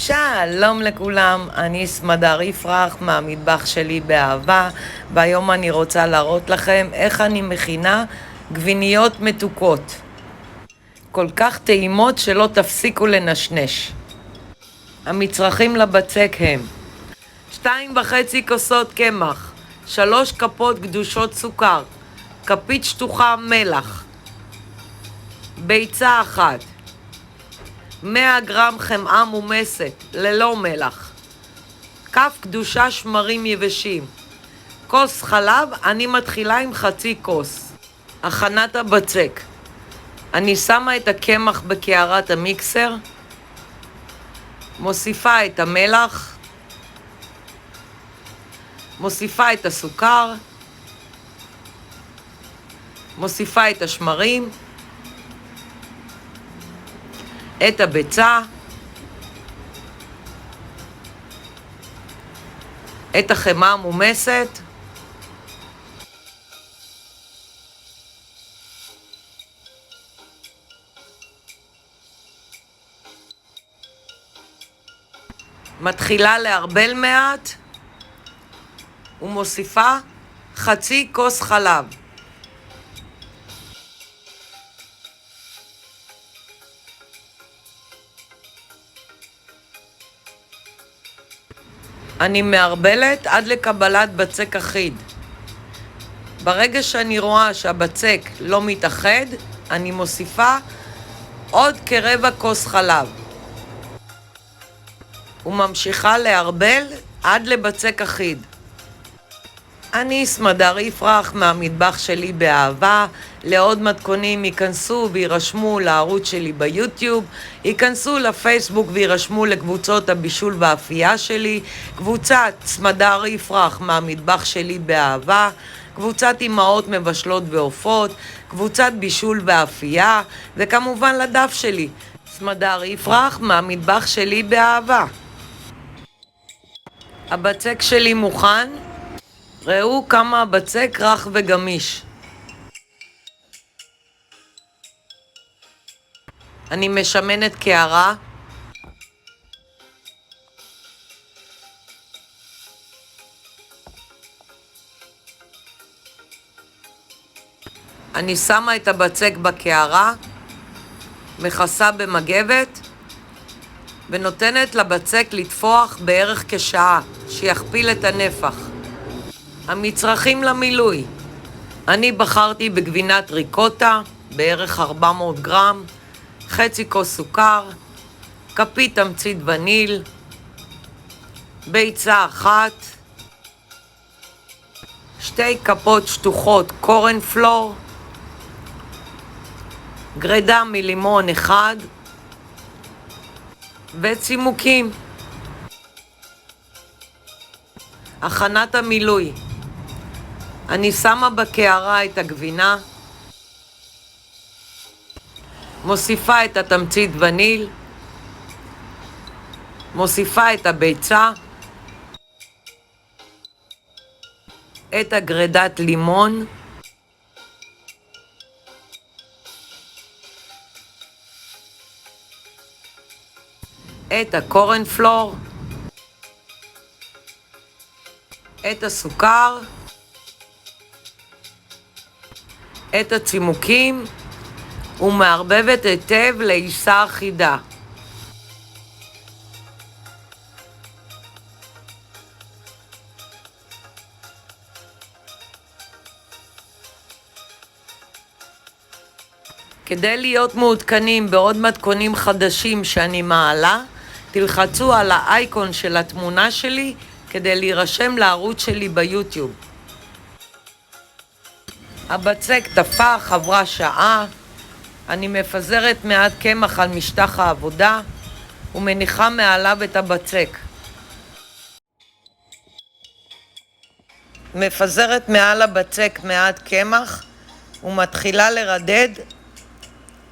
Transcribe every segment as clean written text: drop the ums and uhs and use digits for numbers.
שלום לכולם, אני סמדר יפרח מהמטבח שלי באהבה, והיום אני רוצה להראות לכם איך אני מכינה גביניות מתוקות כל כך טעימות שלא תפסיקו לנשנש. המצרכים לבצק הם 2.5 כוסות קמח, 3 כפות גדושות סוכר, כפית שטוחה מלח, ביצה אחת, 100 גרם חמאה מומסת ללא מלח, כף קדושה שמרים יבשים, כוס חלב. אני מתחילה עם חצי כוס. הכנת הבצק: אני שמה את הקמח בקערת המיקסר, מוסיפה את המלח, מוסיפה את הסוכר, מוסיפה את השמרים, את הביצה, את החמאה המומסת, מתחילה לערבל מעט ומוסיפה חצי כוס חלב. אני מערבלת עד לקבלת בצק אחיד. ברגע שאני רואה שהבצק לא מתאחד, אני מוסיפה עוד כרבע כוס חלב וממשיכה לערבל עד לבצק אחיד. אני סמדר יפרח מהמטבח שלי באהבה. לעוד מתכונים ייכנסו וירשמו לערוץ שלי ביוטיוב, ייכנסו לפייסבוק וירשמו לקבוצות הבישול והאפייה שלי, קבוצת סמדר יפרח מהמטבח שלי באהבה, קבוצת אמהות מבשלות ועופות, קבוצת בישול ואפייה, וכמובן לדף שלי סמדר יפרח מהמטבח שלי באהבה. הבצק שלי מוכן. ראו כמה הבצק רך וגמיש. אני משמנת קערה, אני שמה את הבצק בקערה, מכסה במגבת ונותנת לבצק לתפוח בערך כשעה, שיכפיל את הנפח. המצרכים למילוי: אני בחרתי בגבינת ריקוטה, בערך 400 גרם, חצי כוס סוכר, כפית תמצית וניל, ביצה אחת, 2 כפות שטוחות קורן פלור, גרידה מלימון אחד וצימוקים. הכנת המילוי: אני שמה בקערה את הגבינה, מוסיפה את התמצית וניל, מוסיפה את הביצה, את הגרידת לימון, את הקורן פלור, את הסוכר, את הצימוקים, ומערבבת היטב לעיסה אחידה. כדי להיות מעודכנים בעוד מתכונים חדשים שאני מעלה, תלחצו על האייקון של התמונה שלי כדי להירשם לערוץ שלי ביוטיוב. הבצק תפח, עברה שעה. אני מפזרת מעט קמח על משטח העבודה ומניחה מעליו את הבצק. מפזרת מעל הבצק מעט קמח ומתחילה לרדד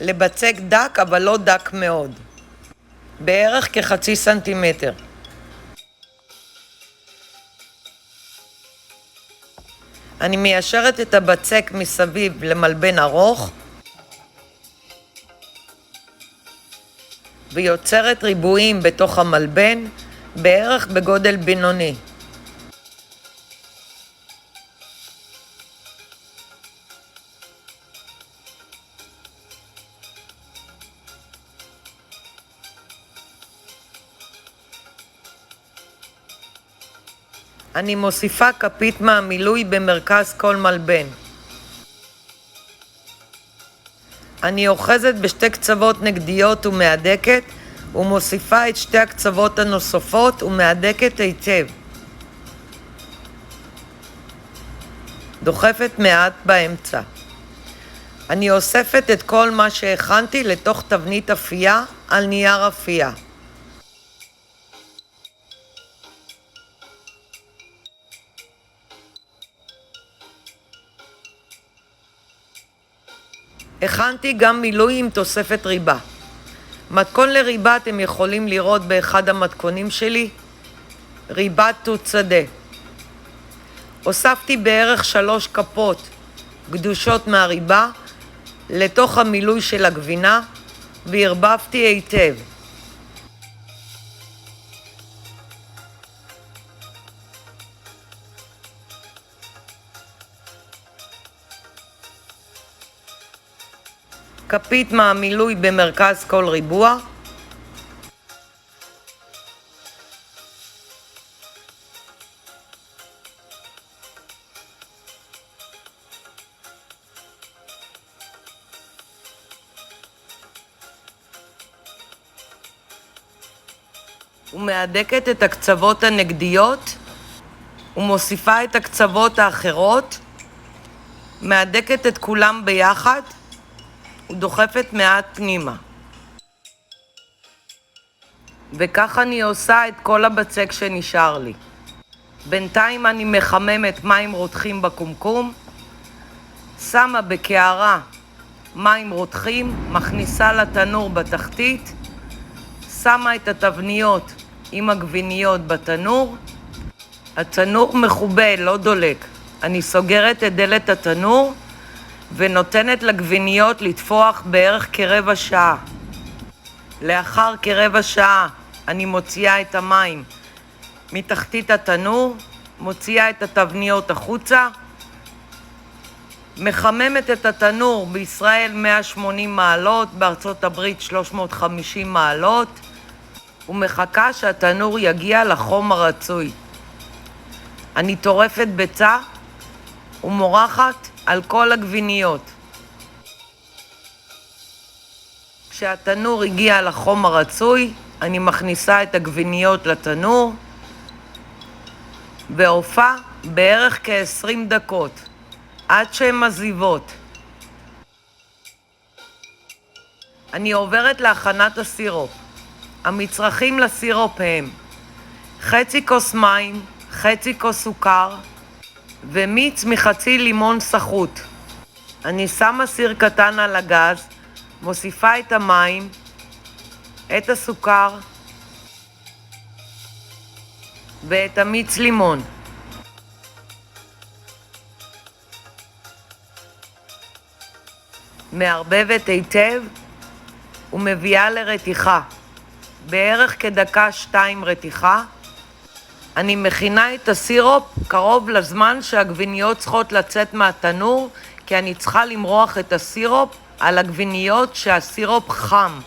לבצק דק, אבל לא דק מאוד, בערך כחצי סנטימטר. אני מיישרת את הבצק מסביב למלבן ארוך, ויוצרת ריבועים בתוך המלבן, בערך בגודל בינוני. אני מוסיפה כפית מהמילוי במרכז כל מלבן. אני אוחזת בשתי קצוות נגדיות ומהדקת, ומוסיפה את שתי הקצוות הנוספות ומהדקת היטב. דוחפת מעט באמצע. אני אוספת את כל מה שהכנתי לתוך תבנית אפייה על נייר אפייה. הכנתי גם מילוי עם תוספת ריבה. מתכון לריבה אתם יכולים לראות באחד המתכונים שלי, ריבת תות שדה. הוספתי בערך 3 כפות גדושות מהריבה לתוך המילוי של הגבינה והרבבתי היטב. כפית מהמילוי במרכז כל ריבוע. ומהדקת את הקצוות הנגדיות ומוסיפה את הקצוות האחרות, מהדקת את כולם ביחד ודוחפת מעט פנימה. וכך אני עושה את כל הבצק שנשאר לי. בינתיים אני מחממת מים רותחים בקומקום, שמה בקערה מים רותחים, מכניסה לתנור בתחתית, שמה את התבניות עם הגביניות בתנור. התנור מחובה, לא דולק. אני סוגרת את דלת התנור ונותנת לגביניות לטפוח בערך כרבע שעה. לאחר כרבע שעה אני מוציאה את המים מתחתית התנור, מוציאה את התבניות החוצה, מחממת את התנור, בישראל 180 מעלות, בארצות הברית 350 מעלות, ומחכה שהתנור יגיע לחום הרצוי. אני טורפת ביצה ומורחת על כל הגביניות. כשהתנור הגיע לחום הרצוי, אני מכניסה את הגביניות לתנור ועופה בערך כ-20 דקות עד שהן מזיבות. אני עוברת להכנת הסירופ. המצרכים לסירופ הם חצי כוס מים, חצי כוס סוכר ומיץ מחצי לימון סחוט. אני שמה סיר קטן על הגז, מוסיפה את המים, את הסוכר ואת המיץ לימון. מערבבת היטב ומביאה לרתיחה. בערך כדקה-שתיים רתיחה. אני מכינה את הסירופ קרוב לזמן שהגביניות צריכות לצאת מהתנור, כי אני צריכה למרוח את הסירופ על הגביניות שהסירופ חם.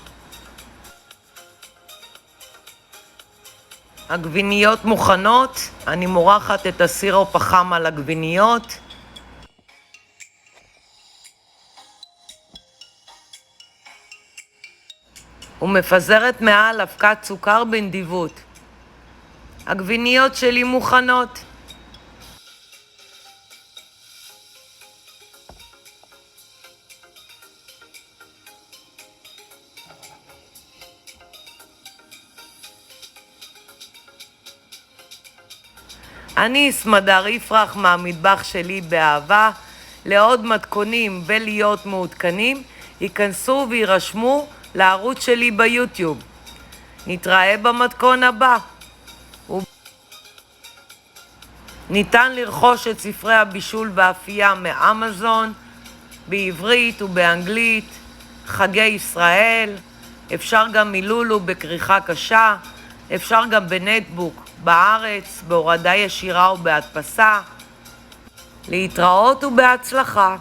הגביניות מוכנות, אני מורחת את הסירופ החם על הגביניות. ומפזרת מעל אבקת סוכר בנדיבות. הגביניות שלי מוכנות. אני סמדר יפרח מהמטבח שלי באהבה. לעוד מתכונים ולהיות מעודכנים, ייכנסו וירשמו לערוץ שלי ביוטיוב. נתראה במתכון הבא. ניתן לרכוש את ספרי הבישול והאפייה מאמזון, בעברית ובאנגלית, חגי ישראל, אפשר גם מלולו בכריכה קשה, אפשר גם בנטבוק בארץ, בהורדה ישירה ובהדפסה. להתראות ובהצלחה.